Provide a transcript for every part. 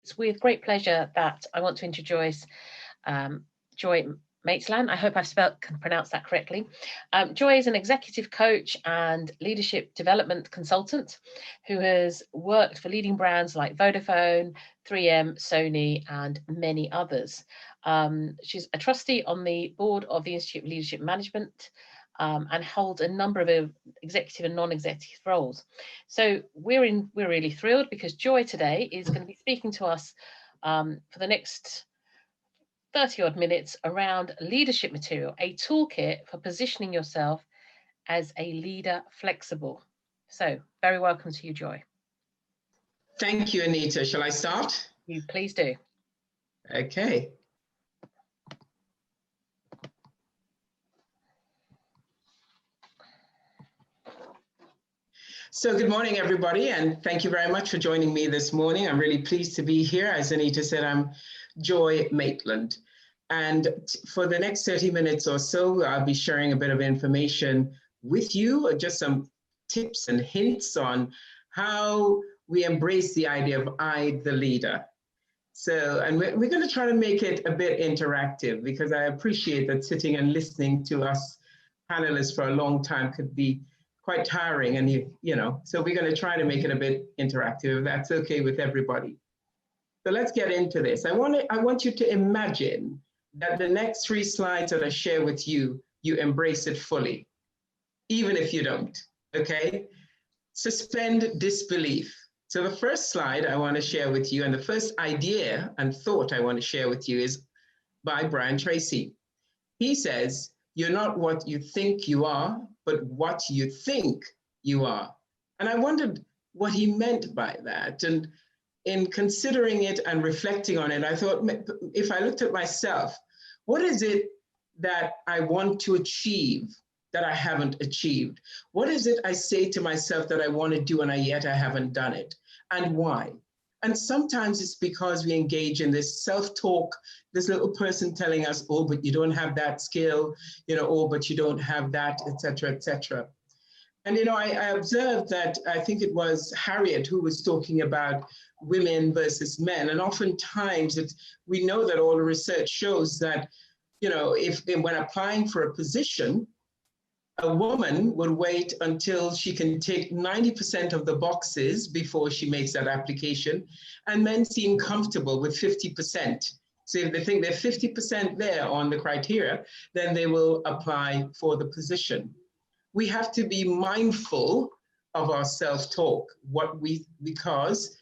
It's with great pleasure that I want to introduce Joy Maitland. I hope I've pronounced that correctly. Joy is an executive coach and leadership development consultant who has worked for leading brands like Vodafone, 3M, Sony, and many others. She's a trustee on the board of the Institute of Leadership Management and holds a number of executive and non-executive roles. So we're really thrilled because Joy today is going to be speaking to us for the next 30 odd minutes around leadership material, a toolkit for positioning yourself as a leader flexible. So very welcome to you, Joy. Thank you, Anita. Shall I start? You please do. Okay. So good morning, everybody, and thank you very much for joining me this morning. I'm really pleased to be here. As Anita said, I'm Joy Maitland. And for the next 30 minutes or so, I'll be sharing a bit of information with you, just some tips and hints on how we embrace the idea of I, the leader. So, and we're going to try to make it a bit interactive because I appreciate that sitting and listening to us panelists for a long time could be quite tiring, and you know, so we're going to try to make it a bit interactive, if that's okay with everybody. So let's get into this. I want you to imagine that the next 3 slides that I share with you, you embrace it fully, even if you don't, okay? Suspend disbelief. So the first slide I want to share with you, and the first idea and thought I want to share with you is by Brian Tracy. He says, "You're not what you think you are, but what you think you are." And I wondered what he meant by that. And in considering it and reflecting on it, I thought, if I looked at myself, what is it that I want to achieve that I haven't achieved? What is it I say to myself that I want to do and yet I haven't done it? And why? And sometimes it's because we engage in this self-talk, this little person telling us, oh, but you don't have that skill, you know, oh, but you don't have that, et cetera, et cetera. And, you know, I observed that, I think it was Harriet who was talking about women versus men. And oftentimes we know that all the research shows that, you know, when applying for a position, a woman would wait until she can tick 90% of the boxes before she makes that application, and men seem comfortable with 50%. So if they think they're 50% there on the criteria, then they will apply for the position. We have to be mindful of our self-talk, because,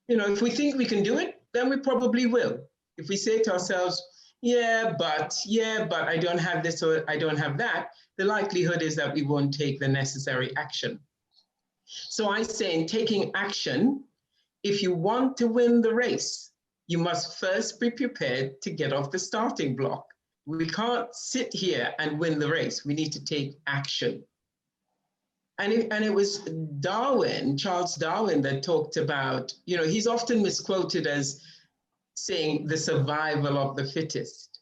you know, if we think we can do it, then we probably will. If we say to ourselves, yeah, but I don't have this or I don't have that, the likelihood is that we won't take the necessary action. So I say, in taking action, if you want to win the race, you must first be prepared to get off the starting block. We can't sit here and win the race. We need to take action. And it was Charles Darwin, that talked about, you know, he's often misquoted as saying the survival of the fittest.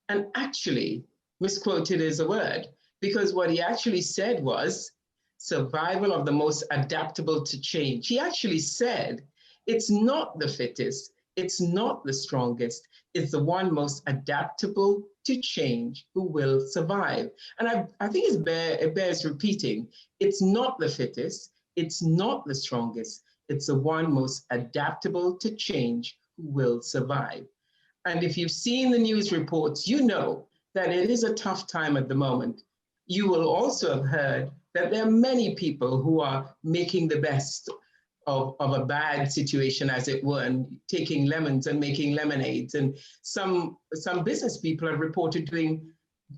And actually, misquoted is a word, because what he actually said was survival of the most adaptable to change. He actually said it's not the fittest, it's not the strongest, it's the one most adaptable to change who will survive. And I think it bears repeating. It's not the fittest, it's not the strongest, it's the one most adaptable to change who will survive. And if you've seen the news reports, you know that it is a tough time at the moment. You will also have heard that there are many people who are making the best of a bad situation, as it were, and taking lemons and making lemonades. And some business people have reported doing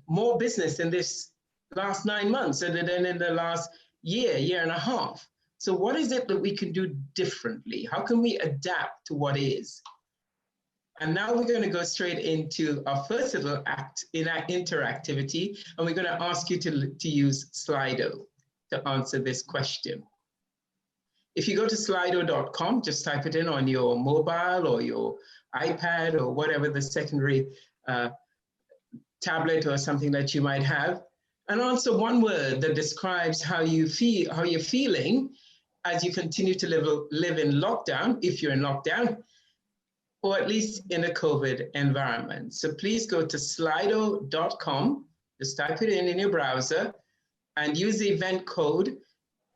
more business in this last 9 months than in the last year and a half. So what is it that we can do differently? How can we adapt to what is? And now we're going to go straight into our first little interactivity, and we're going to ask you to use Slido to answer this question. If you go to slido.com, just type it in on your mobile or your iPad or whatever the secondary tablet or something that you might have, and answer one word that describes how you feel, how you're feeling as you continue to live in lockdown, if you're in lockdown, or at least in a COVID environment. So please go to slido.com, just type it in your browser, and use the event code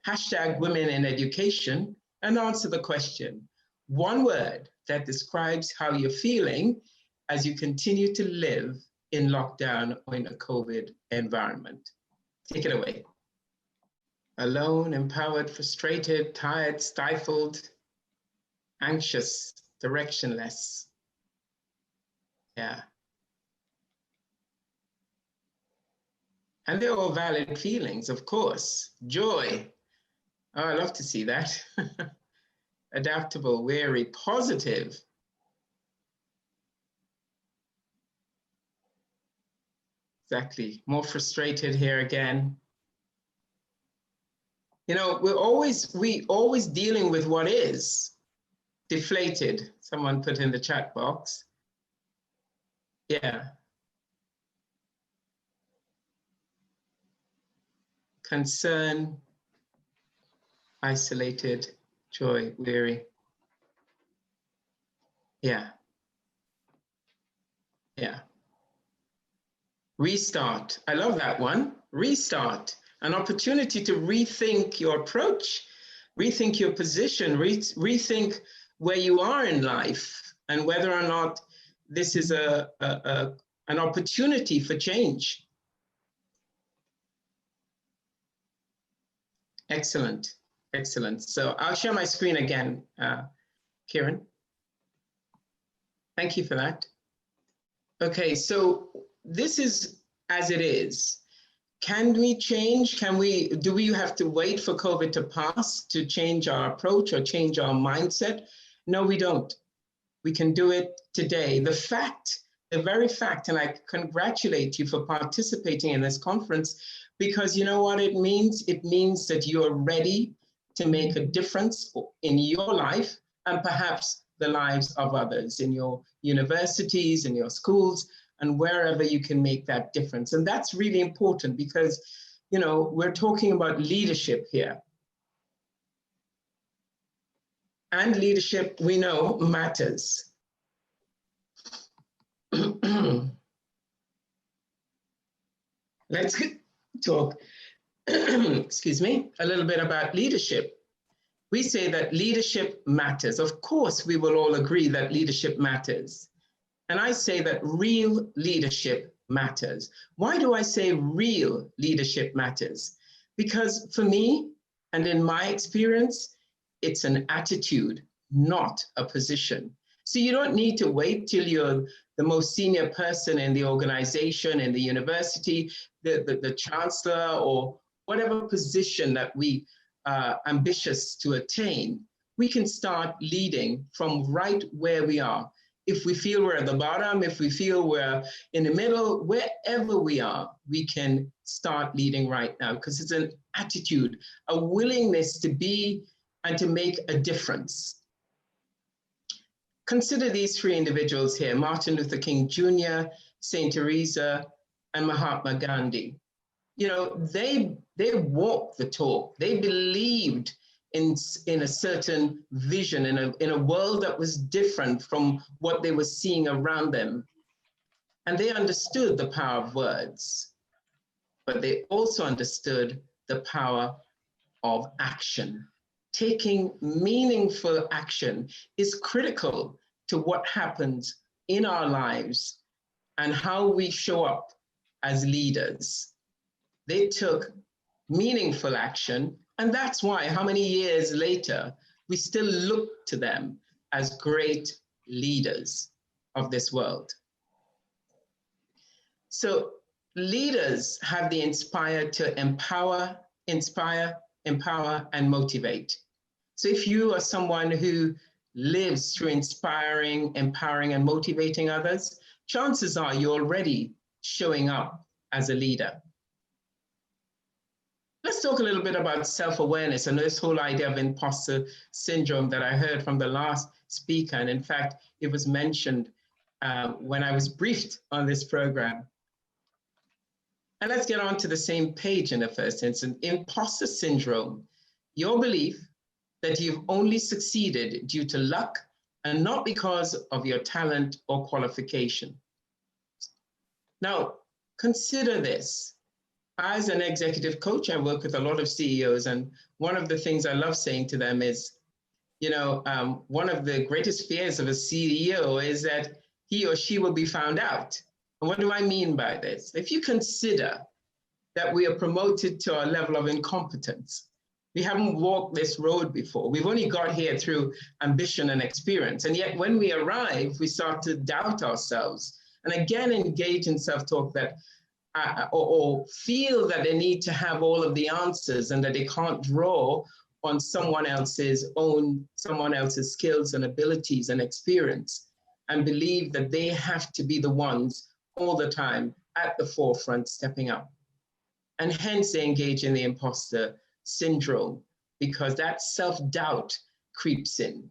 #WomenInEducation and answer the question. One word that describes how you're feeling as you continue to live in lockdown or in a COVID environment. Take it away. Alone, empowered, frustrated, tired, stifled, anxious, directionless. Yeah. And they're all valid feelings, of course. Joy. Oh, I love to see that. Adaptable, weary, positive. Exactly. More frustrated here again. You know, we always dealing with what is. Deflated, someone put in the chat box. Yeah. Concern, isolated, joy, weary. Yeah. Yeah. Restart. I love that one. Restart. An opportunity to rethink your approach, rethink your position, rethink where you are in life, and whether or not this is an opportunity for change. Excellent, excellent. So I'll share my screen again, Kieran. Thank you for that. Okay, so this is as it is. Can we change? Do we have to wait for COVID to pass to change our approach or change our mindset? No, we don't. We can do it today. The very fact, and I congratulate you for participating in this conference, because you know what it means? It means that you're ready to make a difference in your life and perhaps the lives of others in your universities, in your schools, and wherever you can make that difference. And that's really important because, you know, we're talking about leadership here. And leadership, we know, matters. Let's talk, excuse me, a little bit about leadership. We say that leadership matters. Of course, we will all agree that leadership matters. And I say that real leadership matters. Why do I say real leadership matters? Because for me, and in my experience, it's an attitude, not a position. So you don't need to wait till you're the most senior person in the organization, in the university, the chancellor, or whatever position that we are ambitious to attain. We can start leading from right where we are. If we feel we're at the bottom, if we feel we're in the middle, wherever we are, we can start leading right now because it's an attitude, a willingness to be and to make a difference. Consider these three individuals here, Martin Luther King Jr., Saint Teresa, and Mahatma Gandhi. You know, they walked the talk. They believed in a certain vision, in a world that was different from what they were seeing around them. And they understood the power of words, but they also understood the power of action. Taking meaningful action is critical to what happens in our lives and how we show up as leaders. They took meaningful action, and that's why, how many years later, we still look to them as great leaders of this world. So leaders have the inspire to empower, inspire, empower, and motivate. So if you are someone who lives through inspiring, empowering, and motivating others, chances are you're already showing up as a leader. Let's talk a little bit about self-awareness and this whole idea of imposter syndrome that I heard from the last speaker. And in fact, it was mentioned when I was briefed on this program. And let's get on to the same page in the first instance. Imposter syndrome, your belief that you've only succeeded due to luck, and not because of your talent or qualification. Now, consider this. As an executive coach, I work with a lot of CEOs, and one of the things I love saying to them is, one of the greatest fears of a CEO is that he or she will be found out. And what do I mean by this? If you consider that we are promoted to a level of incompetence, we haven't walked this road before. We've only got here through ambition and experience. And yet when we arrive, we start to doubt ourselves and again engage in self-talk that or feel that they need to have all of the answers and that they can't draw on someone else's skills and abilities and experience, and believe that they have to be the ones all the time at the forefront stepping up. And hence they engage in the imposter syndrome, because that self-doubt creeps in.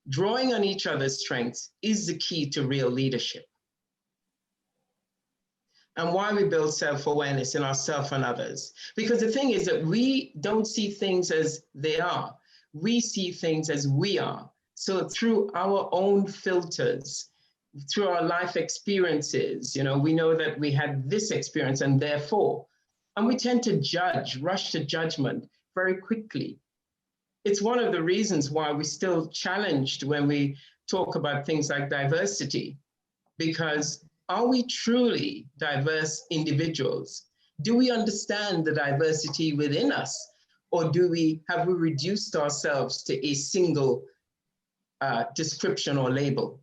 Drawing on each other's strengths is the key to real leadership. And why we build self-awareness in ourselves and others. Because the thing is that we don't see things as they are. We see things as we are. So through our own filters, through our life experiences, we know that we had this experience and therefore, and we tend to rush to judgment very quickly. It's one of the reasons why we're still challenged when we talk about things like diversity, because are we truly diverse individuals? Do we understand the diversity within us? Or have we reduced ourselves to a single description or label?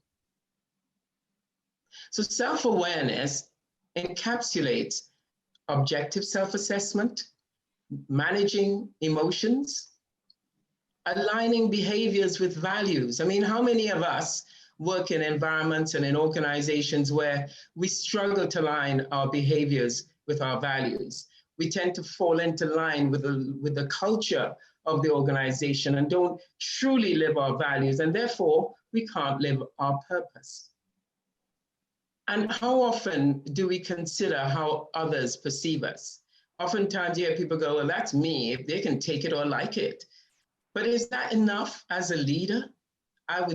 So self-awareness encapsulates objective self-assessment, managing emotions, aligning behaviors with values. I mean, how many of us work in environments and in organizations where we struggle to align our behaviors with our values? We tend to fall into line with the culture of the organization and don't truly live our values, and therefore we can't live our purpose. And how often do we consider how others perceive us? Oftentimes you hear people go, well, that's me, if they can take it or like it. But is that enough as a leader? I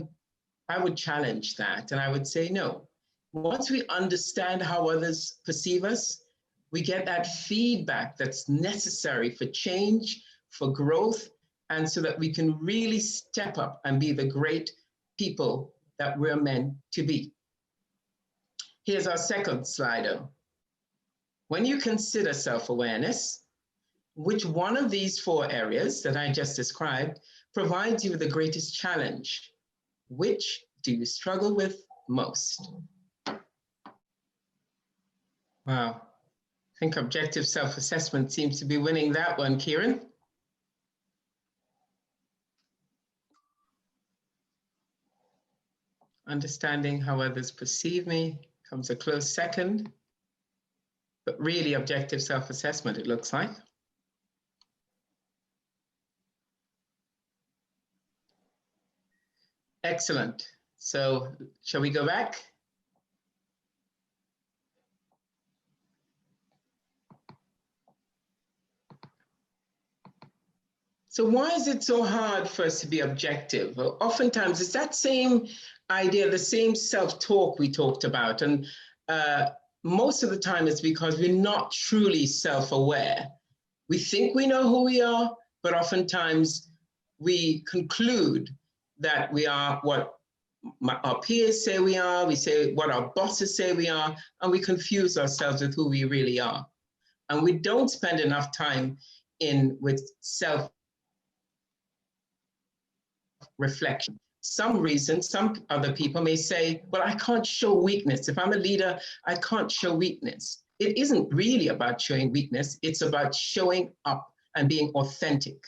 would challenge that, and I would say no. Once we understand how others perceive us, we get that feedback that's necessary for change, for growth, and so that we can really step up and be the great people that we're meant to be. Here's our second slider. When you consider self-awareness, which one of these 4 areas that I just described provides you with the greatest challenge? Which do you struggle with most? Wow, I think objective self-assessment seems to be winning that one, Kieran. Understanding how others perceive me comes a close second, but really objective self-assessment, it looks like. Excellent. So shall we go back? So why is it so hard for us to be objective? Well, oftentimes it's that same idea, the same self-talk we talked about. And most of the time it's because we're not truly self-aware. We think we know who we are, but oftentimes we conclude that we are what our peers say we are, we say what our bosses say we are, and we confuse ourselves with who we really are. And we don't spend enough time with self-reflection. Some other people may say, well, I can't show weakness. If I'm a leader, I can't show weakness. It isn't really about showing weakness. It's about showing up and being authentic.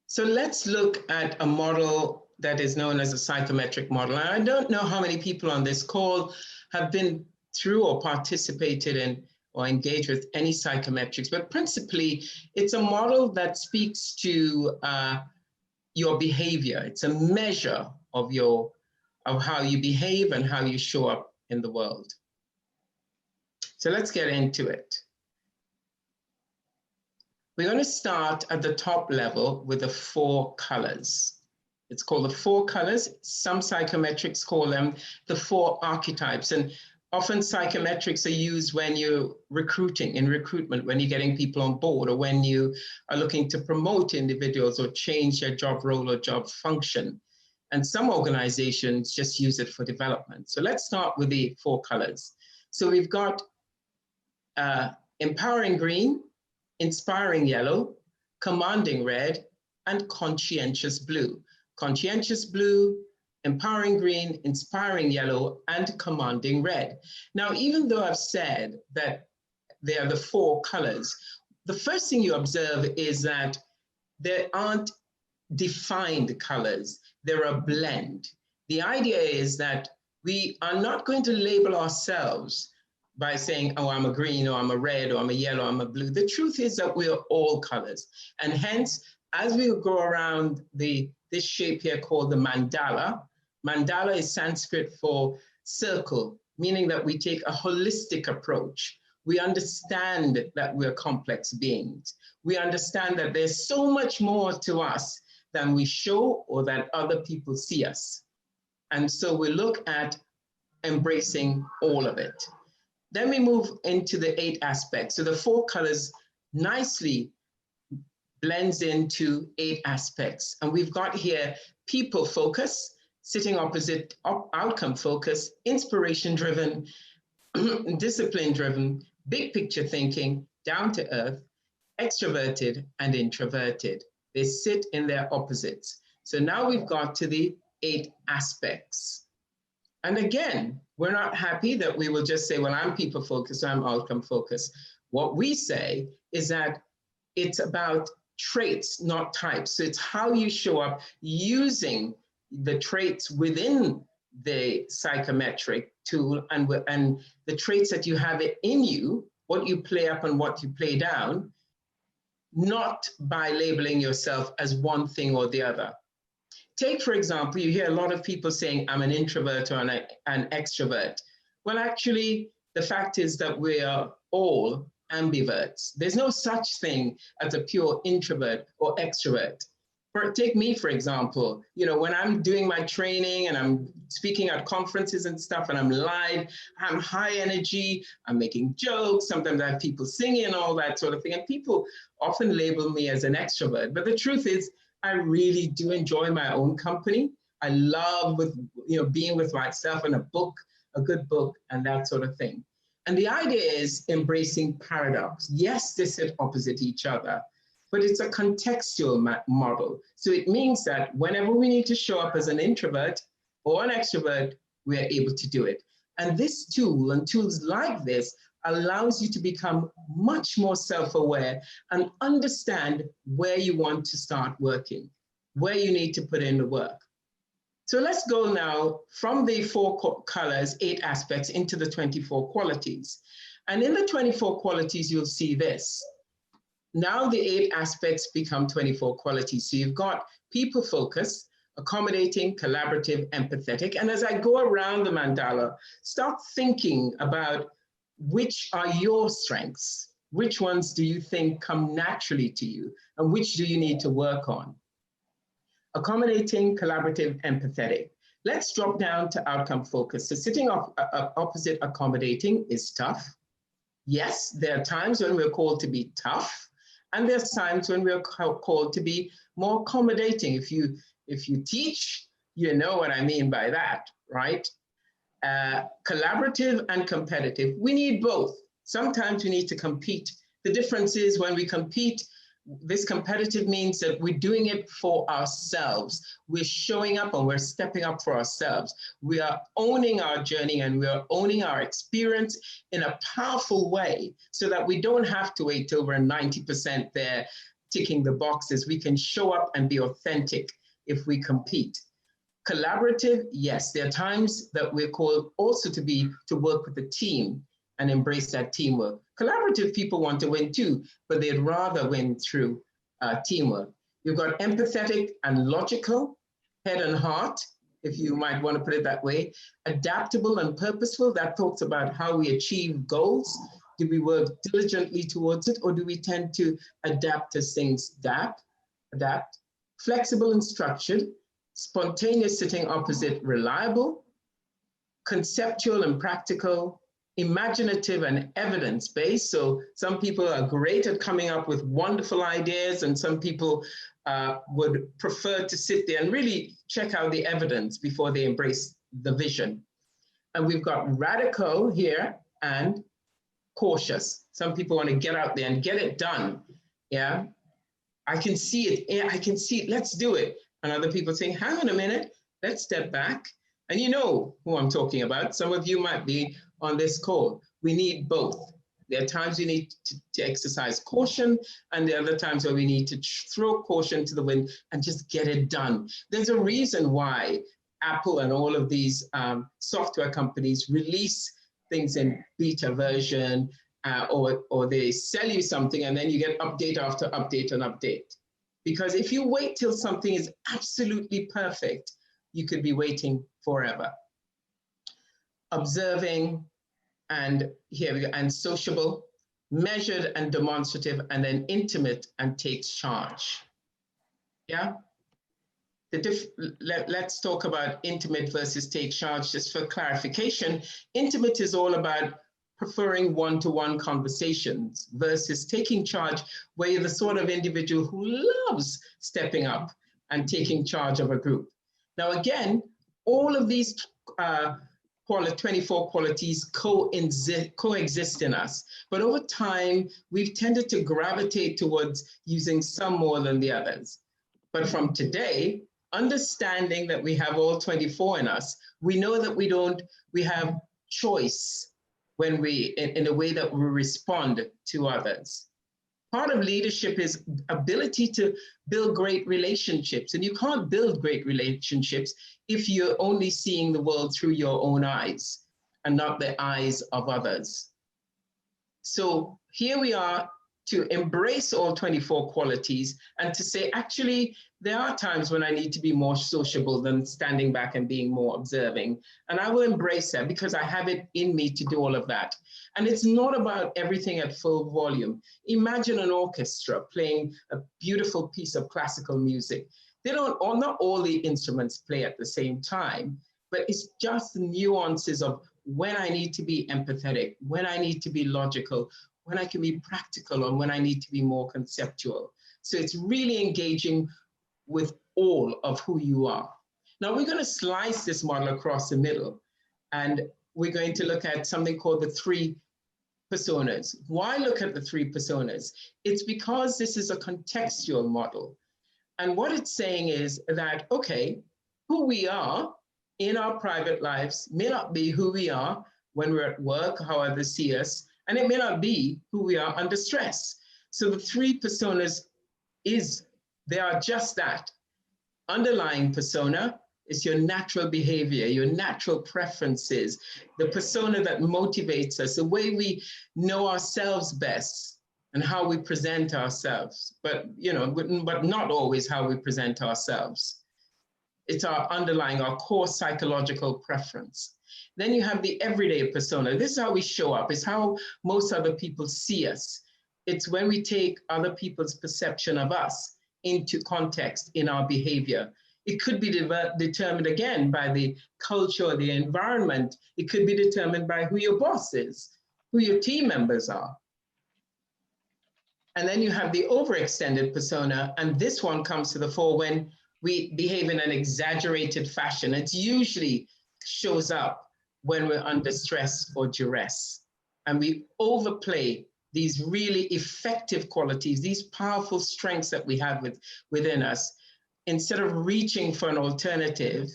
So let's look at a model that is known as a psychometric model. And I don't know how many people on this call have been through or participated in or engaged with any psychometrics, but principally it's a model that speaks to your behavior. It's a measure of how you behave and how you show up in the world. So let's get into it. We're going to start at the top level with the 4 colors. It's called the 4 colors. Some psychometrics call them the 4 archetypes. And often psychometrics are used when you're recruiting, in recruitment, when you're getting people on board, or when you are looking to promote individuals or change their job role or job function. And some organizations just use it for development. So let's start with the 4 colors. So we've got empowering green, inspiring yellow, commanding red, and conscientious blue. Conscientious blue, empowering green, inspiring yellow, and commanding red. Now, even though I've said that they are the 4 colors, the first thing you observe is that there aren't defined colors. They're a blend. The idea is that we are not going to label ourselves by saying, oh, I'm a green, or I'm a red, or I'm a yellow, I'm a blue. The truth is that we are all colors. And hence, as we go around this shape here called the mandala, mandala is Sanskrit for circle, meaning that we take a holistic approach. We understand that we're complex beings. We understand that there's so much more to us than we show or that other people see us. And so we look at embracing all of it. Then we move into the 8 aspects. So the 4 colors nicely blends into 8 aspects. And we've got here people focus, sitting opposite outcome focus, inspiration driven, discipline driven, big picture thinking, down to earth, extroverted and introverted. They sit in their opposites. So now we've got to the 8 aspects. And again, we're not happy that we will just say, well, I'm people focused, I'm outcome focused. What we say is that it's about traits, not types. So it's how you show up using the traits within the psychometric tool and the traits that you have in you, what you play up and what you play down, not by labeling yourself as one thing or the other. Take, for example, you hear a lot of people saying, I'm an introvert or an extrovert. Well, actually, the fact is that we are all ambiverts. There's no such thing as a pure introvert or extrovert. Take me, for example, when I'm doing my training and I'm speaking at conferences and stuff and I'm live, I'm high energy, I'm making jokes, sometimes I have people singing and all that sort of thing. And people often label me as an extrovert. But the truth is, I really do enjoy my own company. I love being with myself and a good book and that sort of thing. And the idea is embracing paradox. Yes, they sit opposite each other, but it's a contextual model. So it means that whenever we need to show up as an introvert or an extrovert, we are able to do it. And this tool and tools like this allows you to become much more self-aware and understand where you want to start working, where you need to put in the work. So let's go now from the 4 colors, 8 aspects, into the 24 qualities. And in the 24 qualities, you'll see this. Now the 8 aspects become 24 qualities. So you've got people focus, accommodating, collaborative, empathetic. And as I go around the mandala, start thinking about which are your strengths? Which ones do you think come naturally to you? And which do you need to work on? Accommodating, collaborative, empathetic. Let's drop down to outcome focus. So sitting opposite accommodating is tough. Yes, there are times when we're called to be tough, and there's times when we're called to be more accommodating. If you teach, you know what I mean by that, right? Collaborative and competitive. We need both. Sometimes we need to compete. The difference is when we compete, this competitive means that we're doing it for ourselves. We're showing up and we're stepping up for ourselves. We are owning our journey and we are owning our experience in a powerful way so that we don't have to wait over 90% there ticking the boxes. We can show up and be authentic if we compete. Collaborative, yes, there are times that we're called also to work with a team and embrace that teamwork. Collaborative people want to win too, but they'd rather win through teamwork. You've got empathetic and logical, head and heart, if you might want to put it that way. Adaptable and purposeful, that talks about how we achieve goals. Do we work diligently towards it, or do we tend to adapt as things adapt? Flexible and structured, spontaneous sitting opposite reliable, conceptual and practical, imaginative and evidence-based. So some people are great at coming up with wonderful ideas, and some people would prefer to sit there and really check out the evidence before they embrace the vision. And we've got radical here and cautious. Some people want to get out there and get it done. Yeah, I can see it. Yeah, I can see it. Let's do it. And other people saying, hang on a minute, let's step back. And you know who I'm talking about. Some of you might be on this call. We need both. There are times we need to exercise caution, and there are other times where we need to throw caution to the wind and just get it done. There's a reason why Apple and all of these software companies release things in beta version, or they sell you something and then you get update after update and update. Because if you wait till something is absolutely perfect, you could be waiting forever. Observing, and here we go, and sociable, measured and demonstrative, and then intimate and takes charge. Yeah? Let's talk about intimate versus take charge, just for clarification. Intimate is all about preferring one-to-one conversations versus taking charge, where you're the sort of individual who loves stepping up and taking charge of a group. Now, again, all of these 24 qualities coexist in us, but over time, we've tended to gravitate towards using some more than the others. But from today, understanding that we have all 24 in us, we know that we have choice when in a way that we respond to others. Part of leadership is ability to build great relationships. And you can't build great relationships if you're only seeing the world through your own eyes and not the eyes of others. So here we are to embrace all 24 qualities and to say, actually, there are times when I need to be more sociable than standing back and being more observing. And I will embrace that because I have it in me to do all of that. And it's not about everything at full volume. Imagine an orchestra playing a beautiful piece of classical music. Not all the instruments play at the same time, but it's just the nuances of when I need to be empathetic, when I need to be logical, when I can be practical, and when I need to be more conceptual. So it's really engaging with all of who you are. Now we're going to slice this model across the middle, and we're going to look at something called the 3 personas. Why look at the 3 personas? It's because this is a contextual model. And what it's saying is that, okay, who we are in our private lives may not be who we are when we're at work, how others see us, and it may not be who we are under stress. So the 3 personas they are just that. Underlying persona is your natural behavior, your natural preferences, the persona that motivates us, the way we know ourselves best and how we present ourselves, but not always how we present ourselves. It's our underlying, our core psychological preference. Then you have the everyday persona. This is how we show up. It's how most other people see us. It's when we take other people's perception of us into context in our behavior. It could be determined again by the culture or the environment. It could be determined by who your boss is, who your team members are. And then you have the overextended persona, and this one comes to the fore when we behave in an exaggerated fashion. It usually shows up when we're under stress or duress, and we overplay these really effective qualities, these powerful strengths that we have within us, instead of reaching for an alternative,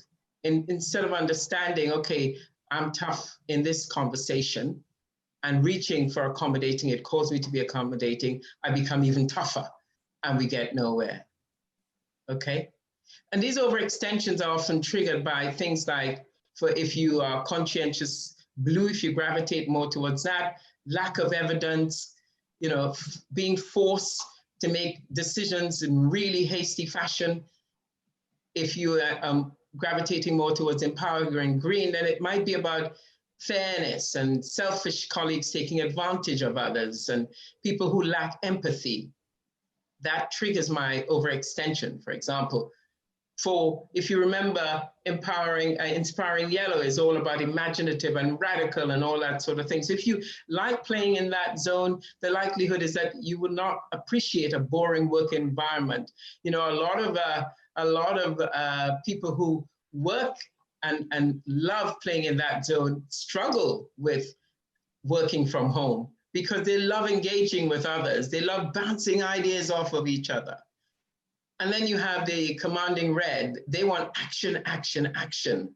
instead of understanding, okay, I'm tough in this conversation, and reaching for accommodating, it caused me to be accommodating, I become even tougher, and we get nowhere, okay? And these overextensions are often triggered by things like, if you are conscientious blue, if you gravitate more towards that, lack of evidence, being forced to make decisions in really hasty fashion. If you are gravitating more towards empowering green, then it might be about fairness and selfish colleagues taking advantage of others and people who lack empathy. That triggers my overextension, for example. If you remember, Inspiring Yellow is all about imaginative and radical and all that sort of thing. So if you like playing in that zone, the likelihood is that you will not appreciate a boring work environment. You know, a lot of people who work and love playing in that zone struggle with working from home because they love engaging with others. They love bouncing ideas off of each other. And then you have the commanding red. They want action, action, action.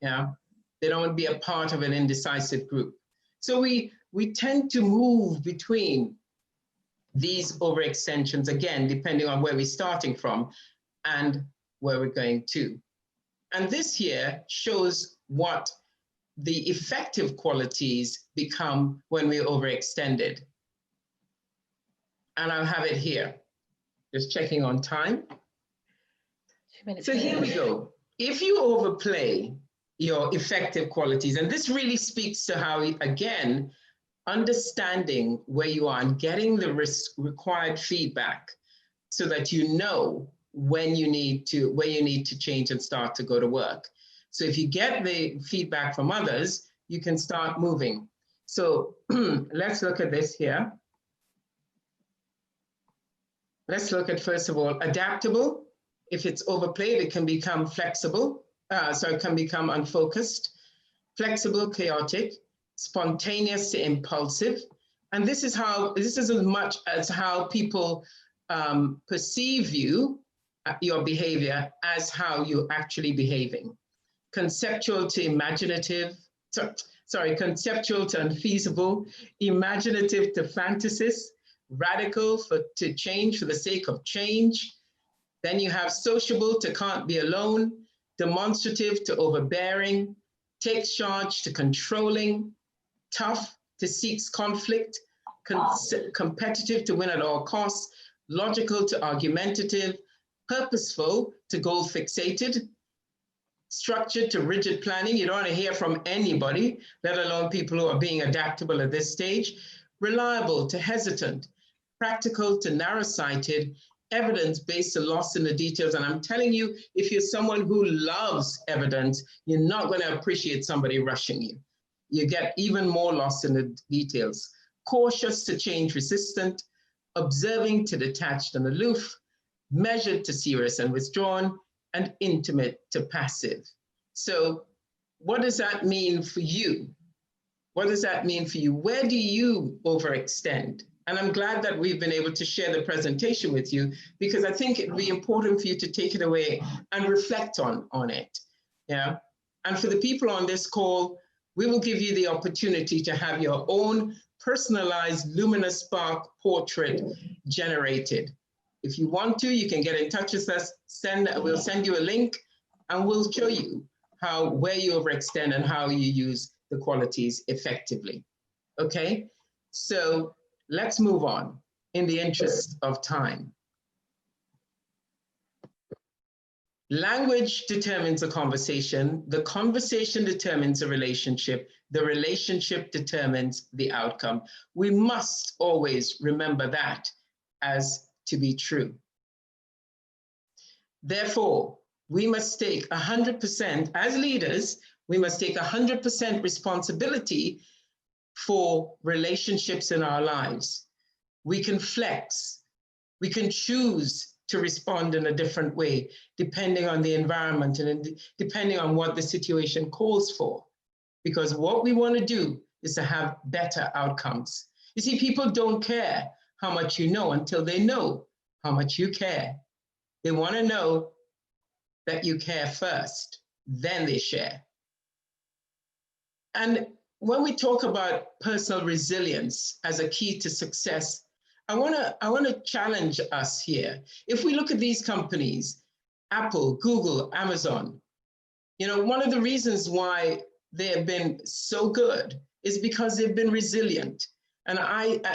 Yeah, they don't want to be a part of an indecisive group. So we tend to move between these overextensions, again, depending on where we're starting from and where we're going to. And this here shows what the effective qualities become when we're overextended. And I'll have it here. Just checking on time. 2 minutes. So here we go. If you overplay your effective qualities, and this really speaks to how, again, understanding where you are and getting the required feedback so that you know when you need to change and start to go to work. So if you get the feedback from others, you can start moving. So let's look at this here. Let's look at, first of all, adaptable. If it's overplayed, it can become flexible. So it can become unfocused, flexible, chaotic, spontaneous to impulsive. And this is as much as how people perceive you, your behavior, as how you're actually behaving. Conceptual to imaginative, conceptual to unfeasible, imaginative to fantasist, radical to change for the sake of change. Then you have sociable to can't be alone, demonstrative to overbearing, takes charge to controlling, tough to seeks conflict, competitive to win at all costs, logical to argumentative, purposeful to goal fixated, structured to rigid planning. You don't want to hear from anybody, let alone people who are being adaptable at this stage. Reliable to hesitant, practical to narrow-sighted, evidence-based to lost in the details. And I'm telling you, if you're someone who loves evidence, you're not going to appreciate somebody rushing you. You get even more lost in the details. Cautious to change resistant, observing to detached and aloof, measured to serious and withdrawn, and intimate to passive. So what does that mean for you? What does that mean for you? Where do you overextend? And I'm glad that we've been able to share the presentation with you, because I think it'd be important for you to take it away and reflect on it. Yeah. And for the people on this call, we will give you the opportunity to have your own personalized luminous spark portrait generated. If you want to, you can get in touch with us. We'll send you a link and we'll show you where you overextend and how you use the qualities effectively. Okay, so let's move on in the interest of time. Language determines a conversation. The conversation determines a relationship. The relationship determines the outcome. We must always remember that as to be true. Therefore, we must take 100%, as leaders, we must take 100% responsibility for relationships in our lives. We can flex. We can choose to respond in a different way, depending on the environment and depending on what the situation calls for. Because what we want to do is to have better outcomes. You see, people don't care how much you know until they know how much you care. They want to know that you care first, then they share. And when we talk about personal resilience as a key to success, I want to challenge us here. If we look at these companies, Apple, Google, Amazon, you know, one of the reasons why they have been so good is because they've been resilient. And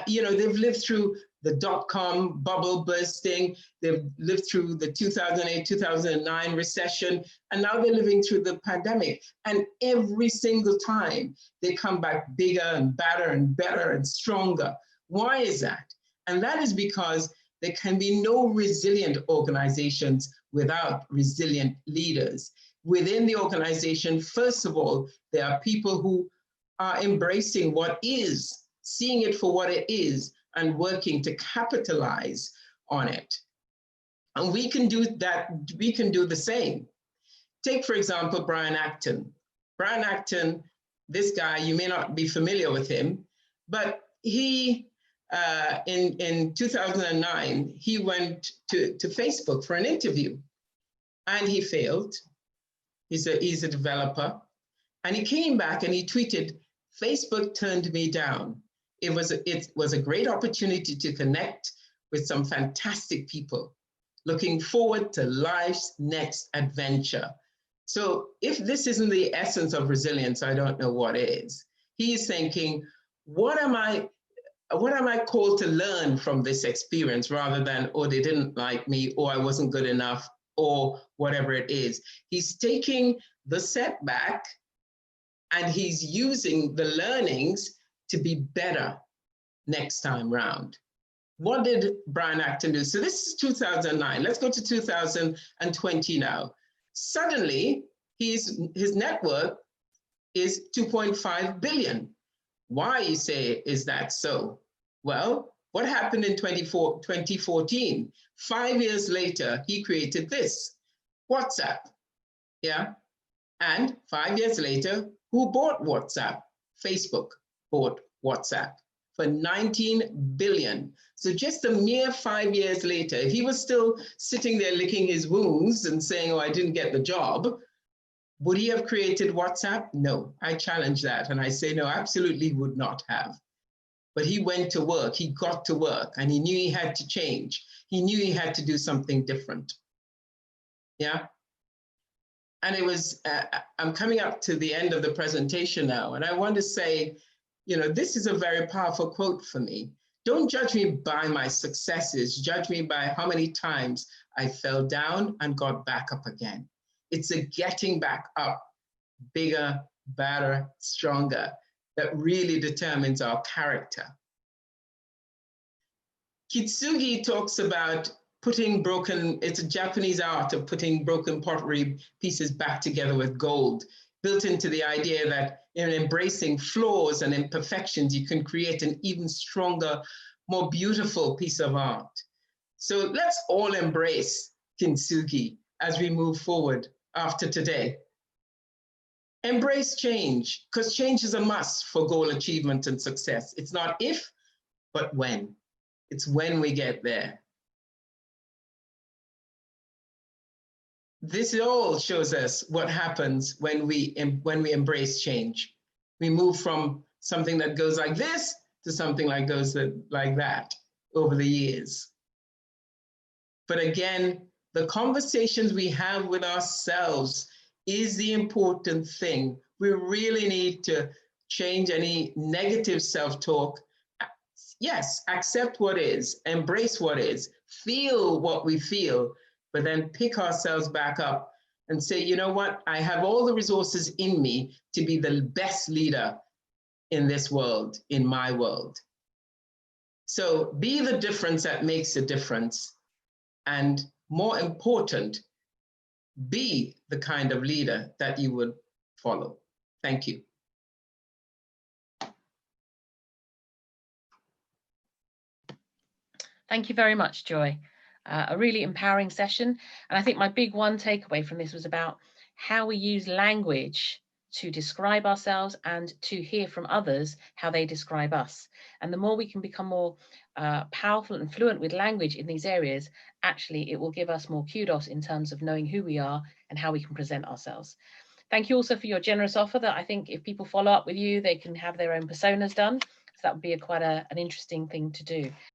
they've lived through the dot-com bubble bursting. They've lived through the 2008, 2009 recession, and now they're living through the pandemic. And every single time they come back bigger and better and better and stronger. Why is that? And that is because there can be no resilient organizations without resilient leaders. Within the organization, first of all, there are people who are embracing what is, seeing it for what it is, and working to capitalize on it. And we can do that, we can do the same. Take, for example, Brian Acton. Brian Acton, this guy, you may not be familiar with him, but he, in 2009, he went to Facebook for an interview, and he failed. He's a developer. And he came back and he tweeted, "Facebook turned me down. It was a great opportunity to connect with some fantastic people. Looking forward to life's next adventure." So if this isn't the essence of resilience, I don't know what is. He is thinking, what am I called to learn from this experience, rather than, oh, they didn't like me, or I wasn't good enough, or whatever it is. He's taking the setback and he's using the learnings to be better next time round. What did Brian Acton do? So this is 2009. Let's go to 2020 now. Suddenly, his net worth is 2.5 billion. Why, you say, is that so? Well, what happened in 2014? 5 years later, he created this, WhatsApp. Yeah. And 5 years later, who bought WhatsApp? Facebook bought WhatsApp for 19 billion. So just a mere 5 years later, if he was still sitting there licking his wounds and saying, oh, I didn't get the job, would he have created WhatsApp? No, I challenge that. And I say, no, absolutely would not have. But he went to work, he got to work, and he knew he had to change. He knew he had to do something different. Yeah. And it was, I'm coming up to the end of the presentation now, and I want to say, you know, this is a very powerful quote for me. Don't judge me by my successes, judge me by how many times I fell down and got back up again. It's a getting back up, bigger, better, stronger, that really determines our character. Kintsugi talks about putting broken, it's a Japanese art of putting broken pottery pieces back together with gold, built into the idea that in embracing flaws and imperfections, you can create an even stronger, more beautiful piece of art. So let's all embrace Kintsugi as we move forward after today. Embrace change, because change is a must for goal achievement and success. It's not if, but when. It's when we get there. This all shows us what happens when we embrace change. We move from something that goes like this to something like goes like that over the years. But again, the conversations we have with ourselves is the important thing. We really need to change any negative self-talk. Yes, accept what is, embrace what is, feel what we feel, but then pick ourselves back up and say, you know what? I have all the resources in me to be the best leader in this world, in my world. So be the difference that makes a difference. And more important, be the kind of leader that you would follow. Thank you. Thank you very much, Joy. A really empowering session. And I think my big one takeaway from this was about how we use language to describe ourselves and to hear from others how they describe us. And the more we can become more powerful and fluent with language in these areas, actually it will give us more kudos in terms of knowing who we are and how we can present ourselves. Thank you also for your generous offer that I think if people follow up with you, they can have their own personas done. So that would be quite an interesting thing to do.